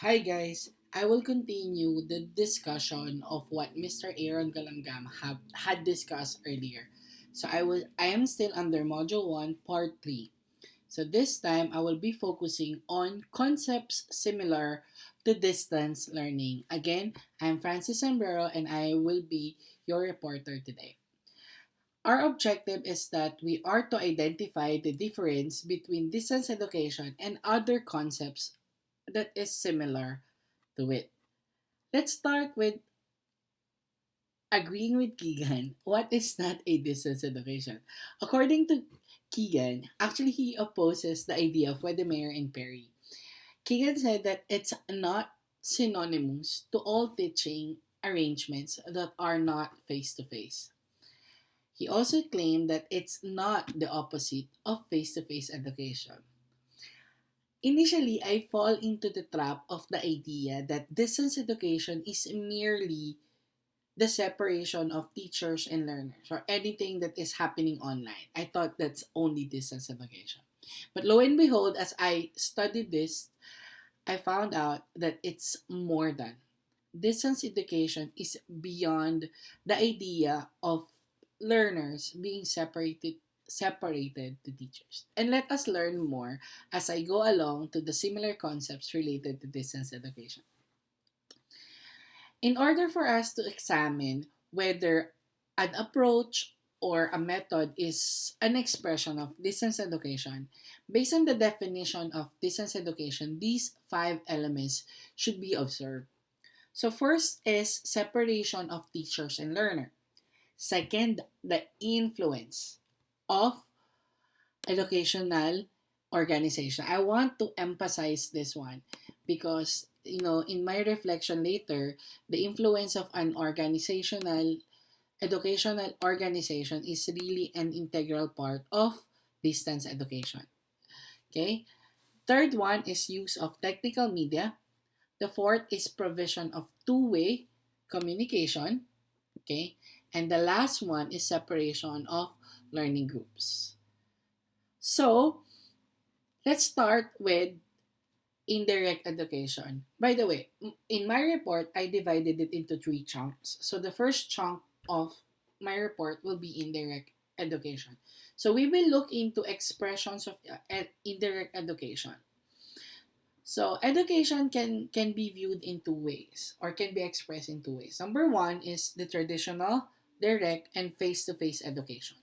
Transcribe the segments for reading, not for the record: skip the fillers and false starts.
Hi guys, I will continue the discussion of what Mr. Aaron Galamgam had discussed earlier. I am still under module 1 part 3. So this time I will be focusing on concepts similar to distance learning. Again, I'm Francis Sembrero and I will be your reporter today. Our objective is that we are to identify the difference between distance education and other concepts that is similar to it. Let's start with agreeing with Keegan. What is not a distance education? According to Keegan, actually he opposes the idea of Wedemeyer and Perry. Keegan said that it's not synonymous to all teaching arrangements that are not face to face. He also claimed that it's not the opposite of face to face education. Initially, I fall into the trap of the idea that distance education is merely the separation of teachers and learners or anything that is happening online. I thought that's only distance education. But lo and behold, as I studied this, I found out that it's more than. Distance education is beyond the idea of learners being separated to teachers. And let us learn more as I go along to the similar concepts related to distance education. In order for us to examine whether an approach or a method is an expression of distance education, based on the definition of distance education, these five elements should be observed. So, first is separation of teachers and learner. Second, the influence of educational organization. I want to emphasize this one because in my reflection later, the influence of an organizational educational organization is really an integral part of distance education. Okay? Third one is use of technical media. The fourth is provision of two-way communication. Okay? And the last one is separation of learning groups. So, let's start with indirect education. By the way, in my report, I divided it into three chunks. So the first chunk of my report will be indirect education. So we will look into expressions of indirect education. So education can be viewed in two ways or can be expressed in two ways. Number one is the traditional, direct, and face-to-face education.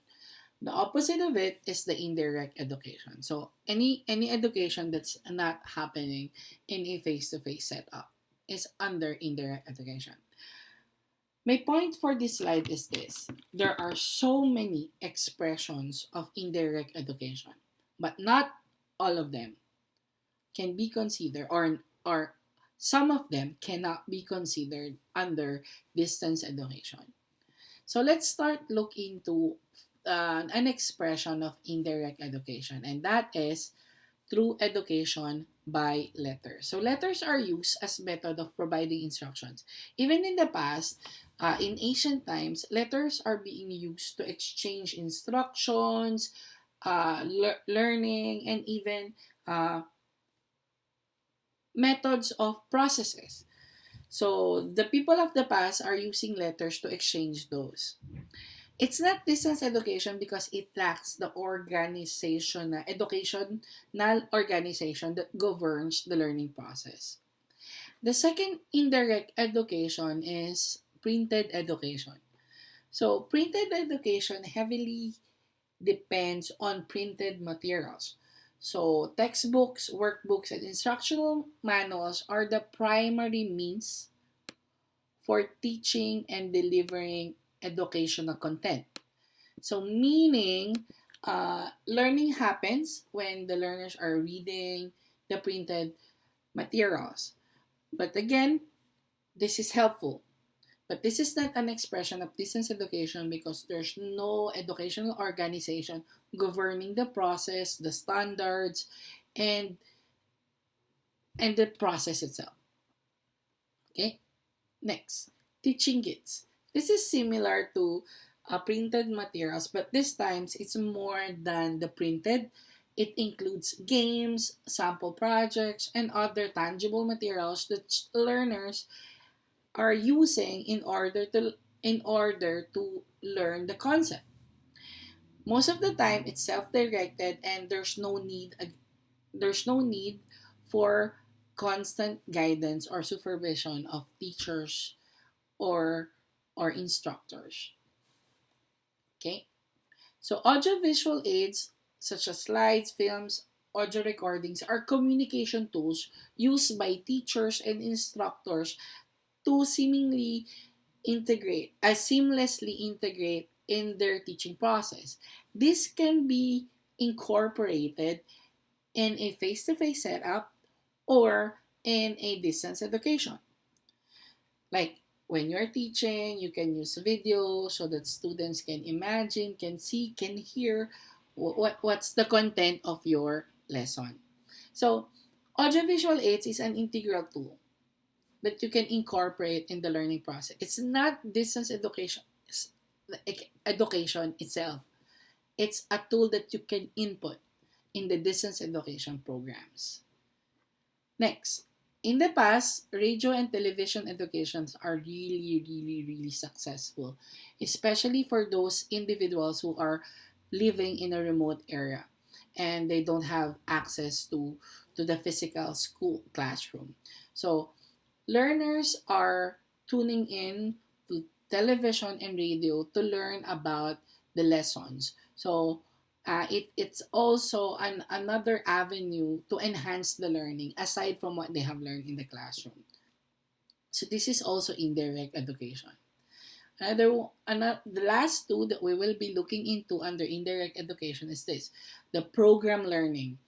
The opposite of it is the indirect education. So any education that's not happening in a face-to-face setup is under indirect education. My point for this slide is this. There are so many expressions of indirect education, but not all of them can be considered or some of them cannot be considered under distance education. So let's start looking to an expression of indirect education, and that is through education by letters. So letters are used as method of providing instructions. Even in the past, in ancient times, letters are being used to exchange instructions, learning, and even uh, methods of processes. So the people of the past are using letters to exchange those. It's not distance education because it lacks the educational organization that governs the learning process. The second indirect education is printed education. So printed education heavily depends on printed materials. So textbooks, workbooks, and instructional manuals are the primary means for teaching and delivering educational content. So, meaning, learning happens when the learners are reading the printed materials. But again, this is helpful. But this is not an expression of distance education because there's no educational organization governing the process, the standards, and the process itself. Okay? Next, teaching kits. This is similar to printed materials, but this times it's more than the printed. It includes games, sample projects, and other tangible materials that learners are using in order to learn the concept. Most of the time, it's self-directed, and there's no need for constant guidance or supervision of teachers or instructors. Okay? So audiovisual aids such as slides, films, audio recordings are communication tools used by teachers and instructors to seamlessly integrate in their teaching process. This can be incorporated in a face-to-face setup or in a distance education. Like when you're teaching, you can use video so that students can imagine, can see, can hear what's the content of your lesson. So, audiovisual aids is an integral tool that you can incorporate in the learning process. It's not distance education, education itself. It's a tool that you can input in the distance education programs. Next, in the past, radio and television educations are really, really, really successful, especially for those individuals who are living in a remote area and they don't have access to the physical school classroom. So, learners are tuning in to television and radio to learn about the lessons. So it's also another avenue to enhance the learning aside from what they have learned in the classroom. So this is also indirect education. The last two that we will be looking into under indirect education is this, the program learning.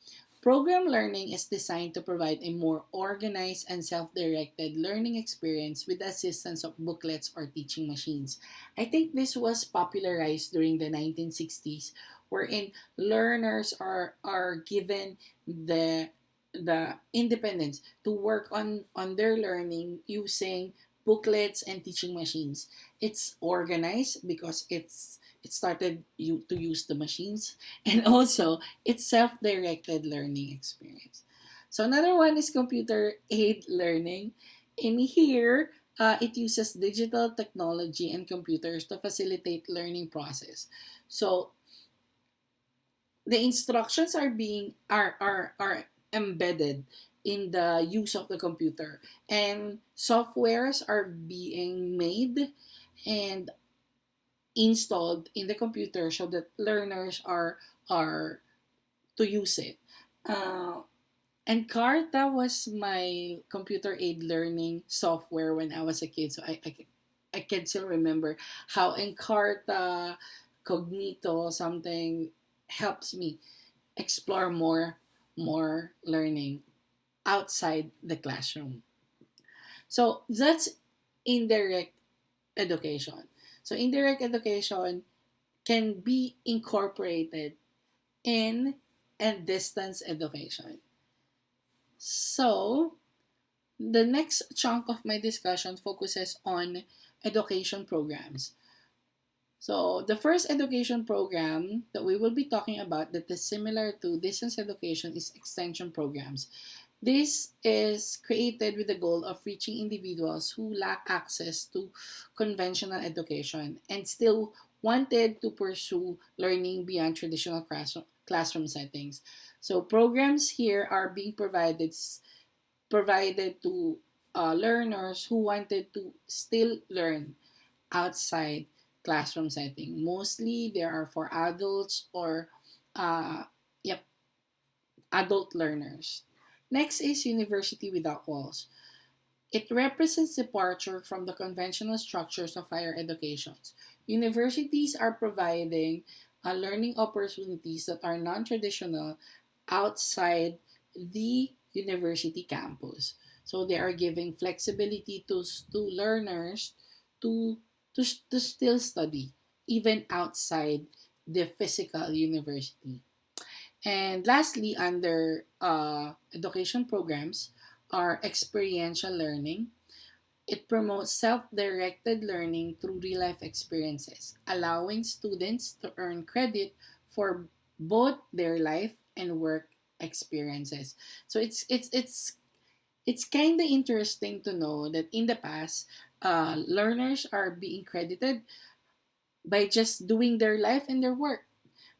Program learning is designed to provide a more organized and self-directed learning experience with the assistance of booklets or teaching machines. I think this was popularized during the 1960s, wherein learners are given the independence to work on their learning using booklets and teaching machines. It's organized because it started to use the machines, and also it's self-directed learning experience. So another one is computer aid learning. In here, it uses digital technology and computers to facilitate learning process. So the instructions are embedded in the use of the computer, and softwares are being made and installed in the computer so that learners are to use it. Uh, Encarta was my computer aid learning software when I was a kid, so I can still remember how Encarta, Cognito, something helps me explore more learning outside the classroom. So that's indirect education. So indirect education can be incorporated in and distance education. So the next chunk of my discussion focuses on education programs. So the first education program that we will be talking about that is similar to distance education is extension programs. This is created with the goal of reaching individuals who lack access to conventional education and still wanted to pursue learning beyond traditional classroom settings. So programs here are being provided to learners who wanted to still learn outside classroom setting. Mostly they are for adults or uh, yep, adult learners. Next is University Without Walls. It represents departure from the conventional structures of higher education. Universities are providing learning opportunities that are non-traditional outside the university campus. So they are giving flexibility to learners to, to still study even outside the physical university. And lastly, under education programs are experiential learning. It promotes self-directed learning through real-life experiences, allowing students to earn credit for both their life and work experiences. So it's kind of interesting to know that in the past, learners are being credited by just doing their life and their work.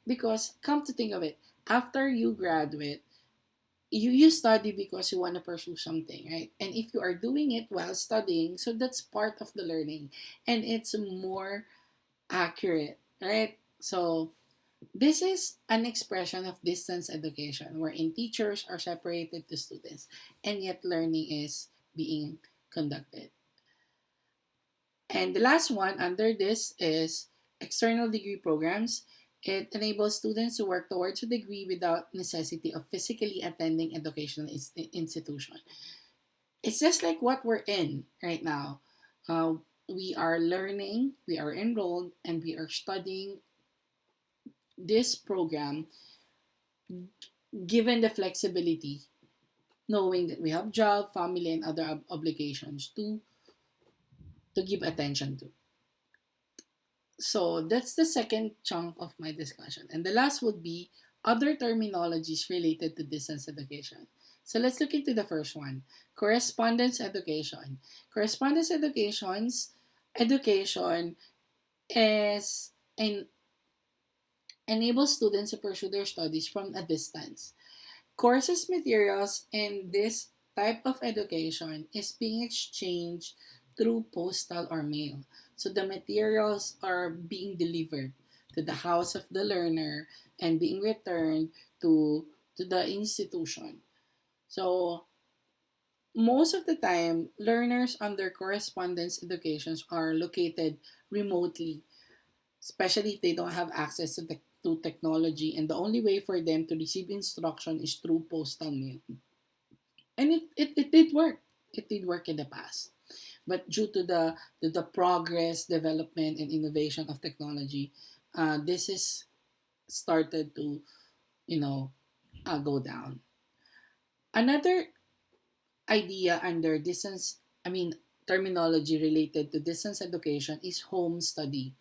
Because come to think of it, after you graduate, you study because you want to pursue something, right? And if you are doing it while studying, so that's part of the learning, and it's more accurate, right? So this is an expression of distance education wherein teachers are separated to students and yet learning is being conducted. And the last one under this is external degree programs. It enables students to work towards a degree without necessity of physically attending educational institution. It's just like what we're in right now. Uh, we are learning, we are enrolled, and we are studying this program given the flexibility, knowing that we have job, family, and other obligations to give attention to. So that's the second chunk of my discussion. And the last would be other terminologies related to distance education. So let's look into the first one, correspondence education. Correspondence education is en- enables students to pursue their studies from a distance. Courses materials in this type of education is being exchanged through postal or mail. So the materials are being delivered to the house of the learner and being returned to the institution. So most of the time, learners under correspondence educations are located remotely, especially if they don't have access to technology, and the only way for them to receive instruction is through postal mail. And it did work. It did work in the past. But due to the progress, development, and innovation of technology, this is started to, you know, go down. Another idea under distance, I mean, terminology related to distance education is home study.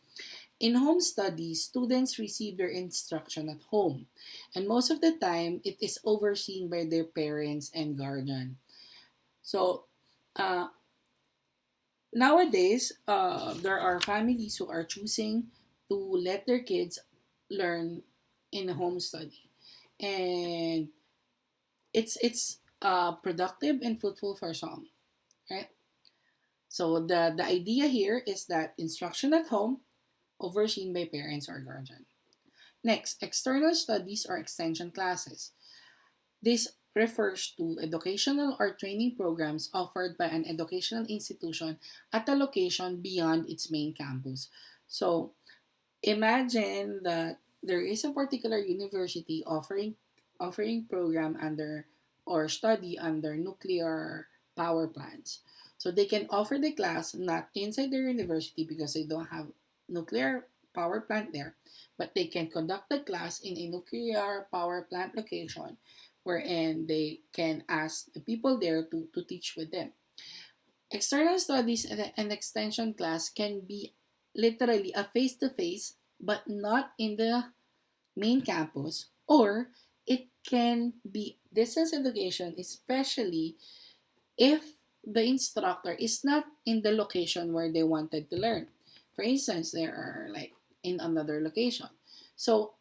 In home study, students receive their instruction at home, and most of the time, it is overseen by their parents and guardian. So, uh, nowadays, there are families who are choosing to let their kids learn in home study, and it's productive and fruitful for some, right? So the idea here is that instruction at home overseen by parents or guardian. Next, external studies or extension classes. This refers to educational or training programs offered by an educational institution at a location beyond its main campus. So, imagine that there is a particular university offering program under or study under nuclear power plants. So they can offer the class not inside their university because they don't have nuclear power plant there, but they can conduct the class in a nuclear power plant location wherein they can ask the people there to teach with them. External studies and an extension class can be literally a face to face, but not in the main campus, or it can be distance education, especially if the instructor is not in the location where they wanted to learn. For instance, they are like in another location. So,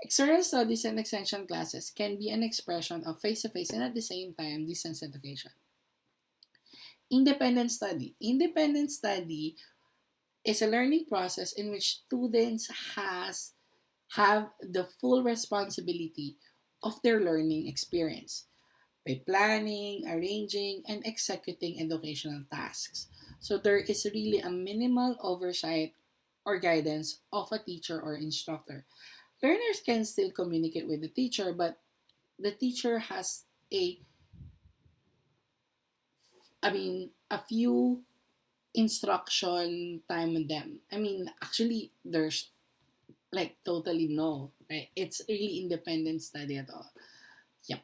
external studies and extension classes can be an expression of face to face and at the same time distance education. Independent study. Independent study is a learning process in which students have the full responsibility of their learning experience by planning, arranging, and executing educational tasks. So there is really a minimal oversight or guidance of a teacher or instructor. Learners can still communicate with the teacher, but the teacher has a few instruction time with them. I mean, actually, there's like totally no, right? It's really independent study at all. Yep.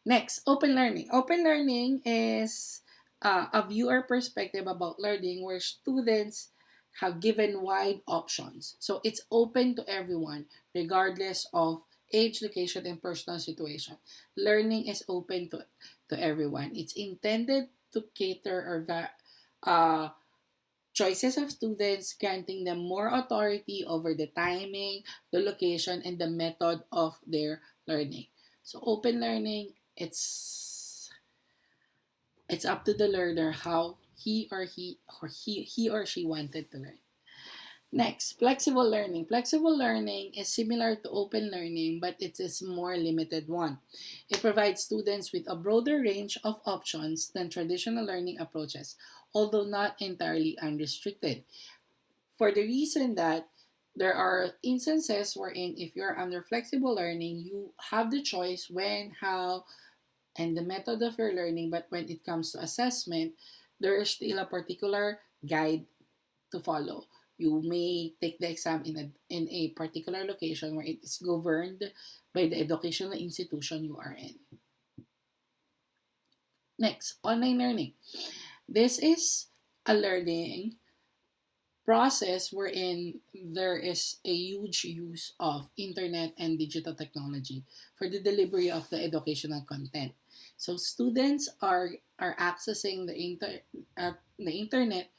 Next, open learning. Open learning is a viewer perspective about learning where students have given wide options. So it's open to everyone, regardless of age, location, and personal situation. Learning is open to everyone. It's intended to cater or choices of students, granting them more authority over the timing, the location, and the method of their learning. So open learning, it's up to the learner how he or she wanted to learn. Next, flexible learning. Flexible learning is similar to open learning, but it is more limited one. It provides students with a broader range of options than traditional learning approaches, although not entirely unrestricted. For the reason that there are instances wherein if you're under flexible learning, you have the choice when, how, and the method of your learning, but when it comes to assessment, there is still a particular guide to follow. You may take the exam in a particular location where it is governed by the educational institution you are in. Next, online learning. This is a learning process wherein there is a huge use of internet and digital technology for the delivery of the educational content. So students are accessing the internet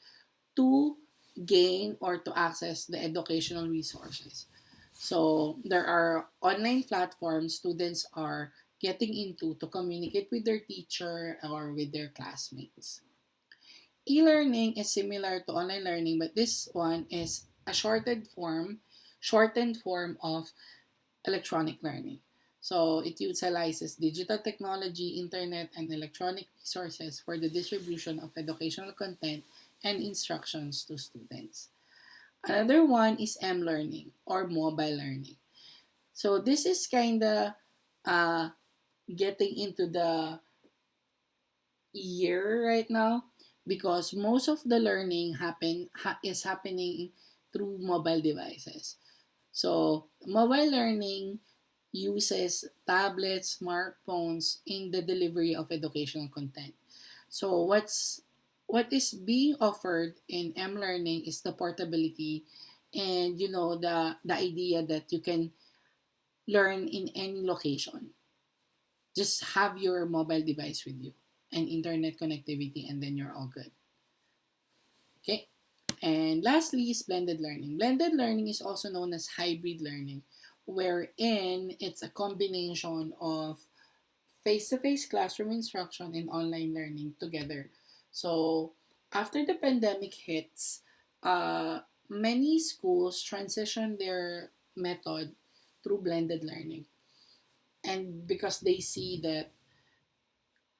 to gain or to access the educational resources. So there are online platforms students are getting into to communicate with their teacher or with their classmates. E-learning is similar to online learning, but this one is a shortened form of electronic learning. So it utilizes digital technology, internet, and electronic resources for the distribution of educational content and instructions to students. Another one is M-learning or mobile learning. So this is kind of uh, getting into the year right now because most of the learning is happening through mobile devices. So mobile learning uses tablets, smartphones in the delivery of educational content. So what is being offered in M-learning is the portability and the idea that you can learn in any location. Just have your mobile device with you and internet connectivity and then you're all good. Okay? And lastly is blended learning. Blended learning is also known as hybrid learning, wherein it's a combination of face-to-face classroom instruction and online learning together. So after the pandemic hits, many schools transition their method through blended learning. And because they see that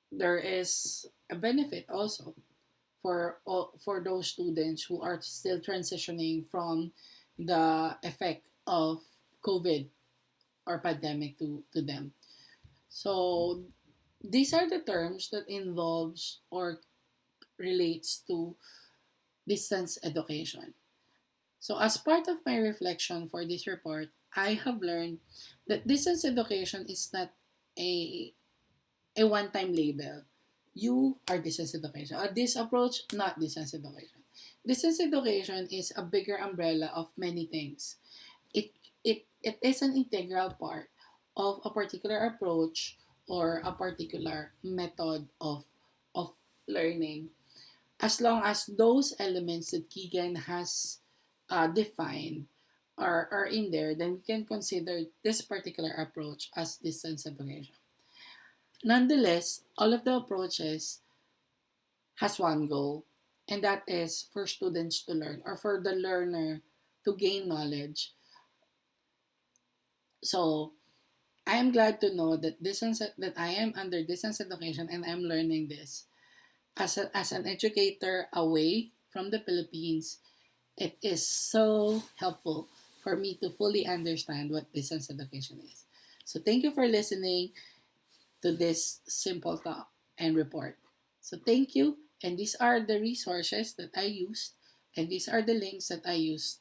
there is a benefit also for those students who are still transitioning from the effect of COVID or pandemic to them. So these are the terms that involves or relates to distance education. So as part of my reflection for this report, I have learned that distance education is not a a one-time label. You are distance education. Or this approach, not distance education. Distance education is a bigger umbrella of many things. It is an integral part of a particular approach or a particular method of learning. As long as those elements that Keegan has defined are in there, then we can consider this particular approach as distance education. Nonetheless, all of the approaches has one goal, and that is for students to learn or for the learner to gain knowledge. So I am glad to know that I am under distance education and I'm learning this as an educator away from the Philippines. It is so helpful for me to fully understand what distance education is. So thank you for listening to this simple talk and report. So thank you. And these are the resources that I used, and these are the links that I used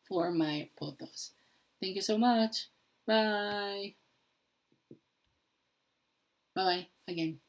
for my photos. Thank you so much. Bye. Bye again.